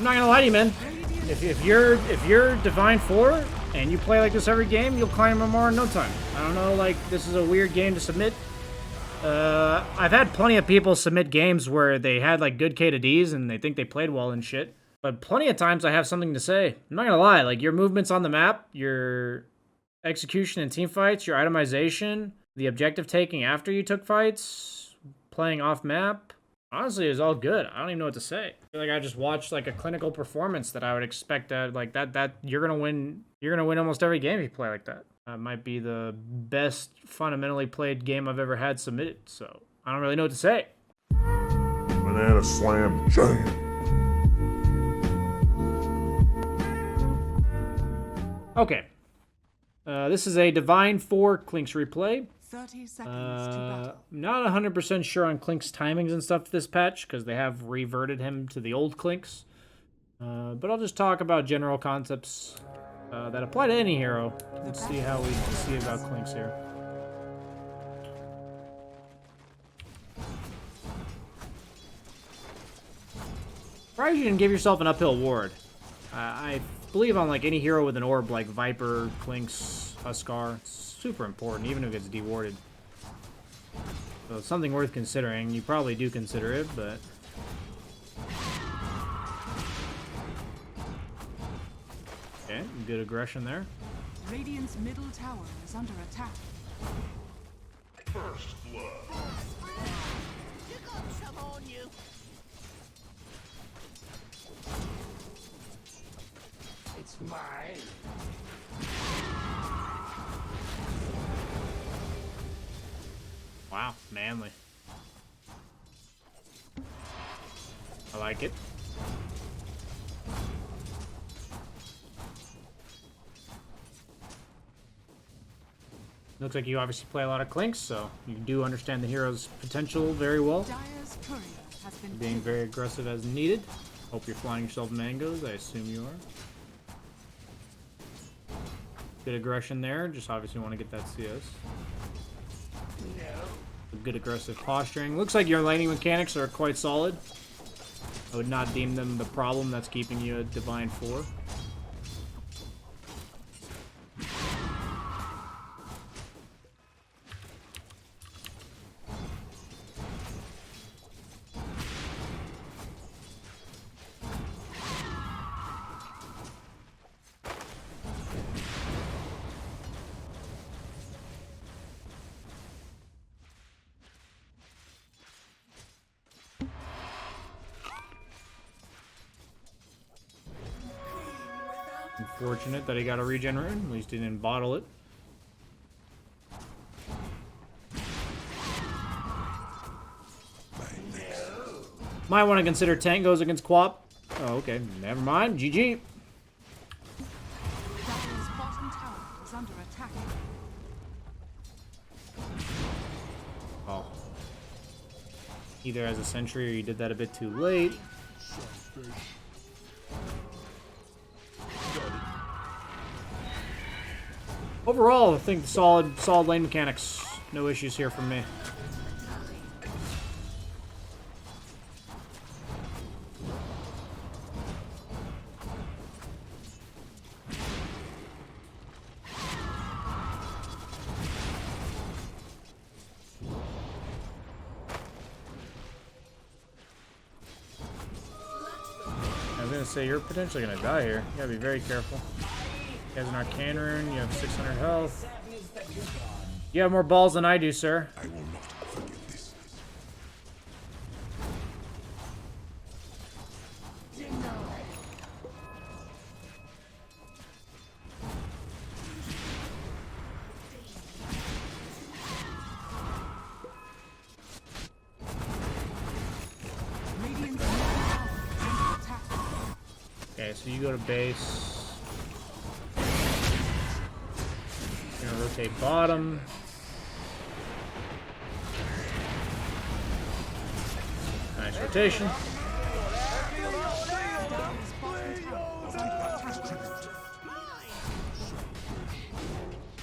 I'm not gonna lie to you, man. If you're Divine 4 and you play like this every game, you'll climb MMR in no time. I don't know, like, this is a weird game to submit. I've had plenty of people submit games where they had, like, good K to Ds and they think they played well and shit. But plenty of times I have something to say. I'm not gonna lie, like, your movements on the map, your execution in team fights, your itemization, the objective taking after you took fights, playing off map, honestly, it was all good. I don't even know what to say. I feel like I just watched, like, a clinical performance that I would expect that, like, that you're gonna win almost every game if you play like that. That might be the best fundamentally played game I've ever had submitted, so I don't really know what to say. Banana slam jam. Okay. This is a Divine 4 Clinks replay. 30 seconds to battle. Not 100% sure on Clink's timings and stuff this patch, because they have reverted him to the old Clinks. But I'll just talk about general concepts that apply to any hero. Let's see how we see about Clinks here. Surprised you didn't give yourself an uphill ward. I believe on like any hero with an orb like Viper, Clinks, Huskar, it's super important, even if it's dewarded. So it's something worth considering. You probably do consider it, but... Okay, good aggression there. Radiant's middle tower is under attack. First blood. You got some on you. It's mine. Wow, manly. I like it. Looks like you obviously play a lot of Clinks, so you do understand the hero's potential very well. Dire's courier has been Being very aggressive as needed. Hope you're flying yourself mangoes. I assume you are. Good aggression there. Just obviously want to get that CS. Good aggressive posturing. Looks like your laning mechanics are quite solid. I would not deem them the problem that's keeping you at Divine 4. Unfortunate that he got a regen rune. At least he didn't bottle it. Might want to consider tank goes against Quap. Oh, okay. Never mind. GG. Dire's bottom tower is under attack. Oh. Either as a sentry or you did that a bit too late. Overall, I think solid lane mechanics. No issues here from me. I was gonna say, you're potentially gonna die here. You gotta be very careful. He has an arcane rune, you have 600 health. You have more balls than I do, sir. I will not forget this. Radiant's middle tower is under attack. Okay, so you go to base. Gonna rotate bottom. Nice rotation. Dire's bottom tower is under attack.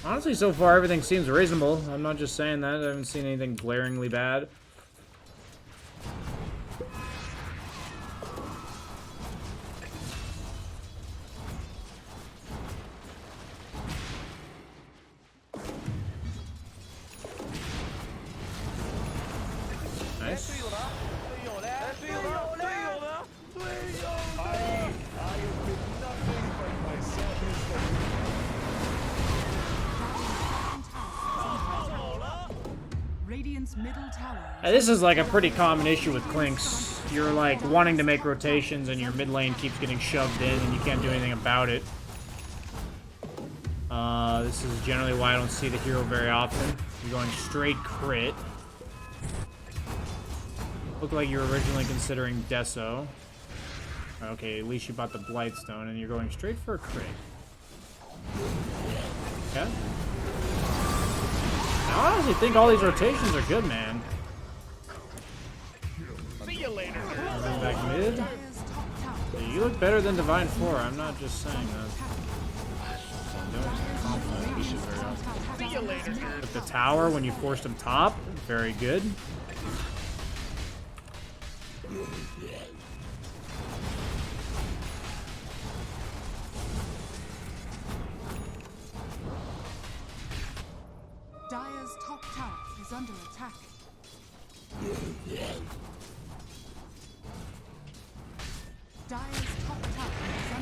Honestly, so far everything seems reasonable. I'm not just saying that. I haven't seen anything glaringly bad. This is like a pretty common issue with Clinks. You're like wanting to make rotations and your mid lane keeps getting shoved in and you can't do anything about it. This is generally why I don't see the hero very often. You're going straight crit. Looked like you were originally considering Deso. Okay, at least you bought the Blightstone and you're going straight for a crit. Okay. I honestly think all these rotations are good, man. See you later. Moving back mid. Yeah, you look better than Divine 4. I'm not just saying that. No compliment pieces very often. See you later. With the tower when you forced him top, very good. Dire's top tower is under attack. Dire's top tower is under attack.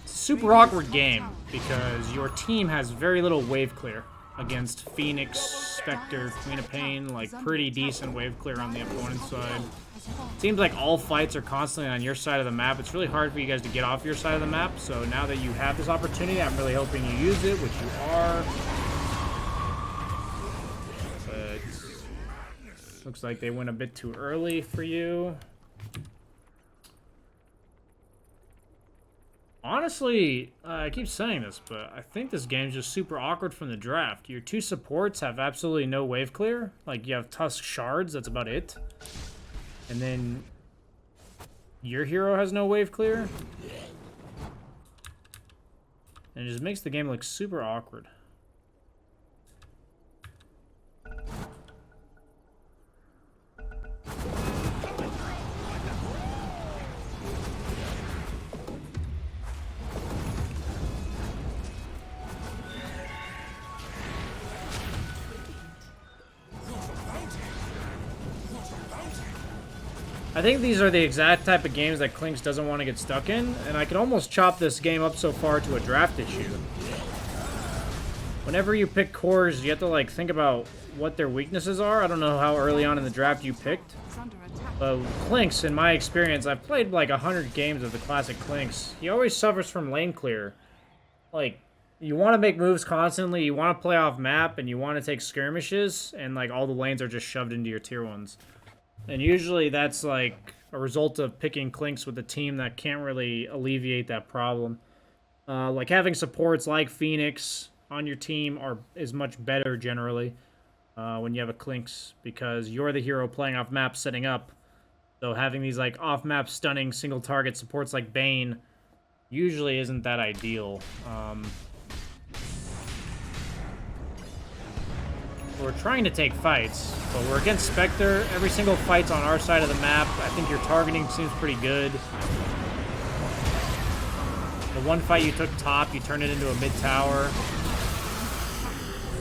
Super awkward game because your team has very little wave clear against Phoenix, Spectre, Queen of Pain, like pretty decent wave clear on the opponent's side. Seems like all fights are constantly on your side of the map. It's really hard for you guys to get off your side of the map, so now that you have this opportunity, I'm really hoping you use it, which you are. But looks like they went a bit too early for you. Honestly, I keep saying this, but I think this game's just super awkward from the draft. Your two supports have absolutely no wave clear. Like, you have Tusk Shards, that's about it. And then your hero has no wave clear. And it just makes the game look super awkward. I think these are the exact type of games that Clinks doesn't want to get stuck in, and I can almost chop this game up so far to a draft issue. Whenever you pick cores, you have to like think about what their weaknesses are. I don't know how early on in the draft you picked. But Clinks, in my experience, I've played like 100 games of the classic Clinks. He always suffers from lane clear. Like, you want to make moves constantly, you want to play off map, and you want to take skirmishes, and like all the lanes are just shoved into your tier 1s. And usually that's like a result of picking Clinks with a team that can't really alleviate that problem. Like having supports like Phoenix on your team is much better generally when you have a Clinks, because you're the hero playing off map setting up. So having these like off map stunning single target supports like Bane usually isn't that ideal. We're trying to take fights, but we're against Spectre. Every single fight's on our side of the map. I think your targeting seems pretty good. The one fight you took top, you turned it into a mid tower.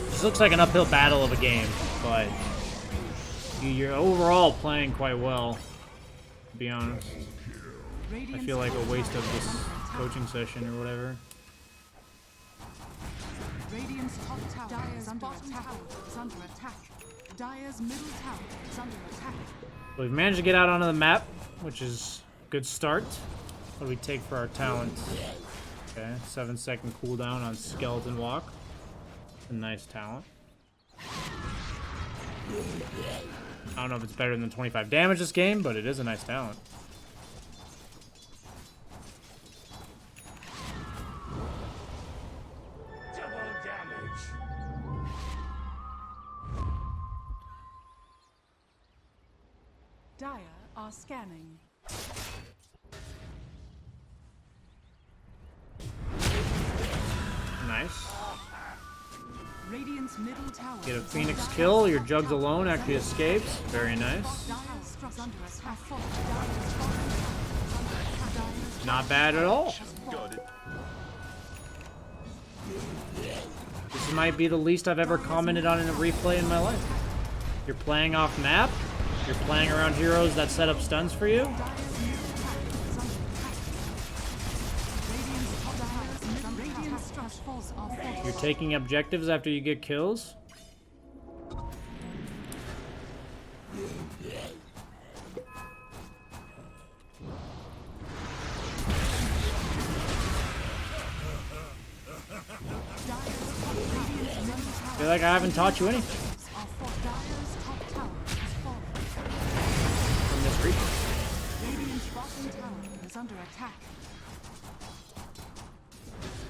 This looks like an uphill battle of a game, but you're overall playing quite well, to be honest. I feel like a waste of this coaching session or whatever. Radiant's top tower Dire's bottom tower is under attack. Dire's middle tower is under attack. We've managed to get out onto the map, which is a good start. What do we take for our talent? Okay, 7-second cooldown on Skeleton Walk. A nice talent. I don't know if it's better than 25 damage this game, but it is a nice talent. Dire are scanning. Nice. Radiant's middle tower. Get a Phoenix kill. Your Jugs alone actually escapes. Very nice. Dire's structures under attack. Dire's bottom tower is under attack. Dire's Not bad at all. This might be the least I've ever commented on in a replay in my life. You're playing off map. You're playing around heroes that set up stuns for you. You're taking objectives after you get kills. I feel like I haven't taught you anything from this replay. Radiant's bottom tower is under attack.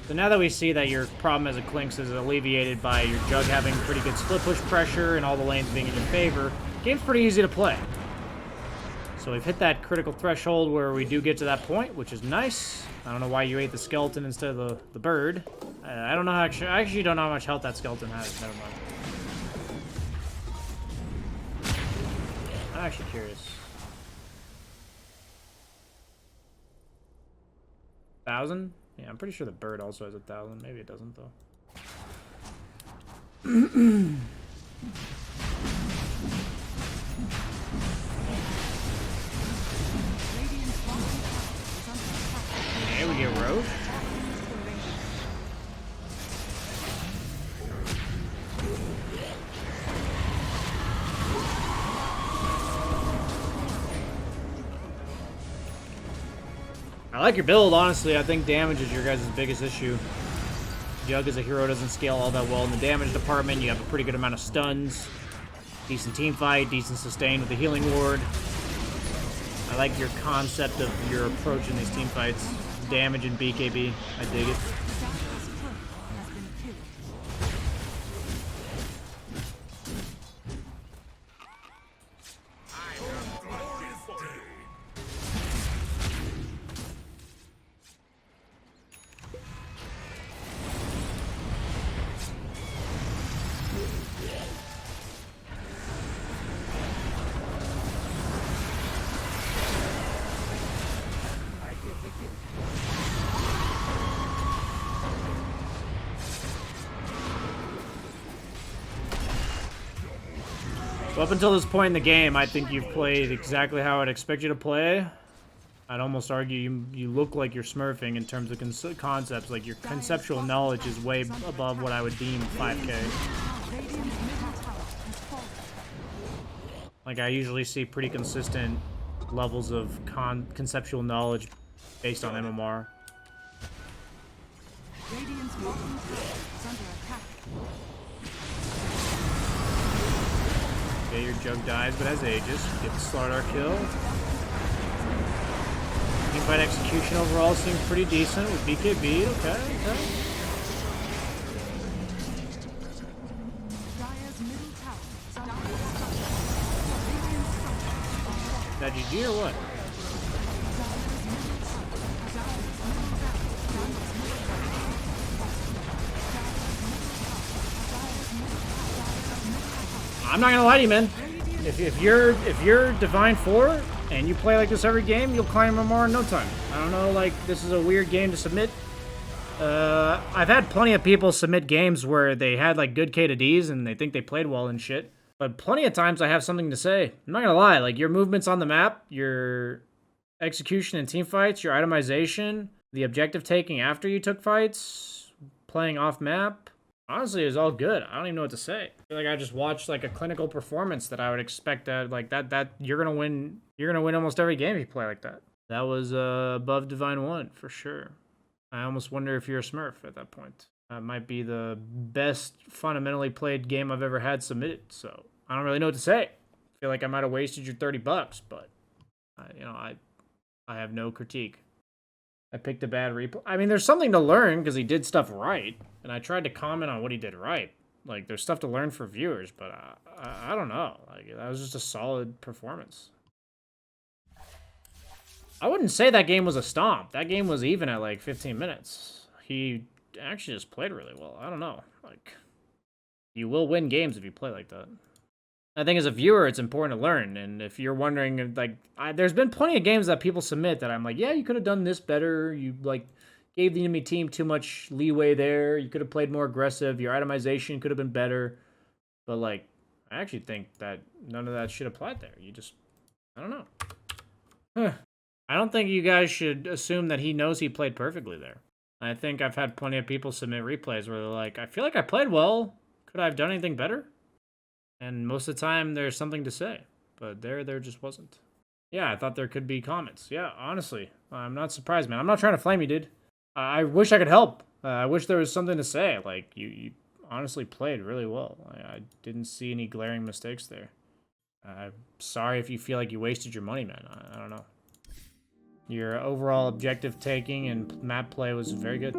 So now that we see that your problem as a Clinks is alleviated by your Jug having pretty good split push pressure and all the lanes being in your favor, game's pretty easy to play. So we've hit that critical threshold where we do get to that point, which is nice. I don't know why you ate the skeleton instead of the bird. I don't know how I actually don't know how much health that skeleton has. Never mind. I'm actually curious. 1,000? Yeah, I'm pretty sure the bird also has 1,000. Maybe it doesn't though. Okay, we get Roche. I like your build, honestly. I think damage is your guys' biggest issue. Jug as a hero doesn't scale all that well in the damage department. You have a pretty good amount of stuns. Decent team fight, decent sustain with the healing ward. I like your concept of your approach in these team fights. Damage and BKB. I dig it. So up until this point in the game, I think you've played exactly how I'd expect you to play. I'd almost argue you look like you're smurfing in terms of concepts. Like, your conceptual knowledge is way above what I would deem 5K. Like, I usually see pretty consistent levels of conceptual knowledge based on MMR. Radiant's bottom tower is under attack. Okay, your Jug dies, but has Aegis. Get the Slardar kill. Teamfight execution overall seems pretty decent with BKB. Okay. Dire's middle tower is under attack. Radiant's structures Is that GG or what? I'm not gonna lie to you, man. If you're Divine 4 and you play like this every game, you'll climb MMR in no time. I don't know, like, this is a weird game to submit. I've had plenty of people submit games where they had like good K to Ds and they think they played well and shit. But plenty of times I have something to say. I'm not gonna lie, like, your movements on the map, your execution in team fights, your itemization, the objective taking after you took fights, playing off map. Honestly, it was all good. I don't even know what to say. I feel like I just watched like a clinical performance that I would expect that you're gonna win. You're gonna win almost every game if you play like that. That was above Divine 1 for sure. I almost wonder if you're a Smurf at that point. That might be the best fundamentally played game I've ever had submitted. So I don't really know what to say. I feel like I might have wasted your $30, but you know, I have no critique. I picked a bad replay. I mean, there's something to learn because he did stuff right, and I tried to comment on what he did right. Like, there's stuff to learn for viewers, but I don't know. Like, that was just a solid performance. I wouldn't say that game was a stomp. That game was even at like 15 minutes. He actually just played really well. I don't know. Like, you will win games if you play like that. I think as a viewer, it's important to learn. And if you're wondering, like, there's been plenty of games that people submit that I'm like, yeah, you could have done this better. You, like, gave the enemy team too much leeway there. You could have played more aggressive. Your itemization could have been better. But, like, I actually think that none of that should apply there. You just, I don't know. Huh. I don't think you guys should assume that he knows he played perfectly there. I think I've had plenty of people submit replays where they're like, I feel like I played well. Could I have done anything better? And most of the time, there's something to say. But there just wasn't. Yeah, I thought there could be comments. Yeah, honestly. I'm not surprised, man. I'm not trying to flame you, dude. I wish I could help. I wish there was something to say. Like, you honestly played really well. I didn't see any glaring mistakes there. I'm sorry if you feel like you wasted your money, man. I don't know. Your overall objective taking and map play was very good.